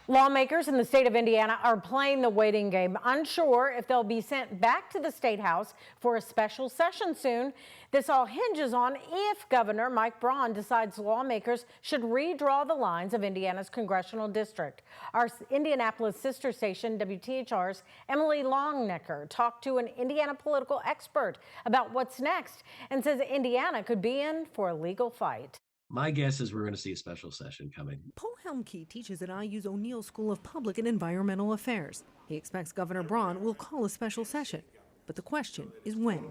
Lawmakers in the state of Indiana are playing the waiting game, unsure if they'll be sent back to the state house for a special session soon. This all hinges on if Governor Mike Braun decides lawmakers should redraw the lines of Indiana's congressional district. Our Indianapolis sister station, WTHR's Emily Longnecker, talked to an Indiana political expert about what's next and says Indiana could be in for a legal fight. My guess is we're going to see a special session coming. Paul Helmke teaches at IU's O'Neill School of Public and Environmental Affairs. He expects Governor Braun will call a special session. But the question is when.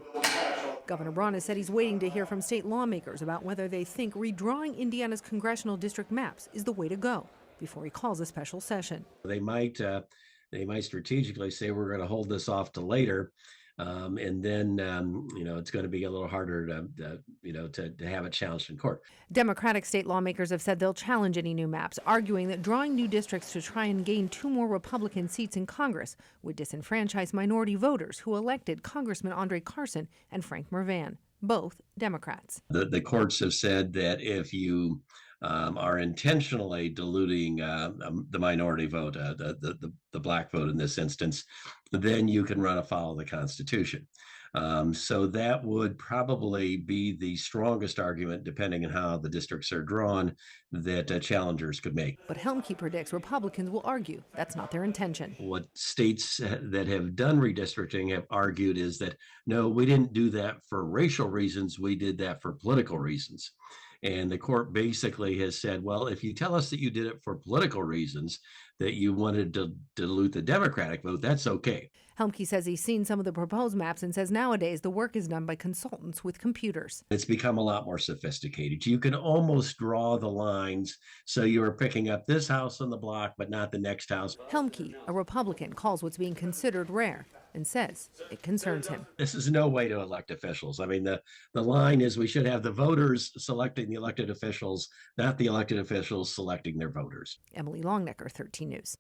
Governor Braun has said he's waiting to hear from state lawmakers about whether they think redrawing Indiana's congressional district maps is the way to go before he calls a special session. They might strategically say we're going to hold this off to later. And then, it's going to be a little harder to have it challenged in court. Democratic state lawmakers have said they'll challenge any new maps, arguing that drawing new districts to try and gain 2 more Republican seats in Congress would disenfranchise minority voters who elected Congressman Andre Carson and Frank Mervan, both Democrats. The courts have said that if you are intentionally diluting the minority vote, the black vote in this instance, then you can run afoul of the Constitution. So that would probably be the strongest argument, depending on how the districts are drawn, that challengers could make. But Helmke predicts Republicans will argue that's not their intention. What states that have done redistricting have argued is that, no, we didn't do that for racial reasons, we did that for political reasons. And the court basically has said, well, if you tell us that you did it for political reasons, that you wanted to dilute the Democratic vote, that's okay. Helmke says he's seen some of the proposed maps and says nowadays the work is done by consultants with computers. It's become a lot more sophisticated. You can almost draw the lines so you are picking up this house on the block, but not the next house. Helmke, a Republican, calls what's being considered rare and says it concerns him. This is no way to elect officials. I mean, the line is we should have the voters selecting the elected officials, not the elected officials selecting their voters. Emily Longnecker, 13 News.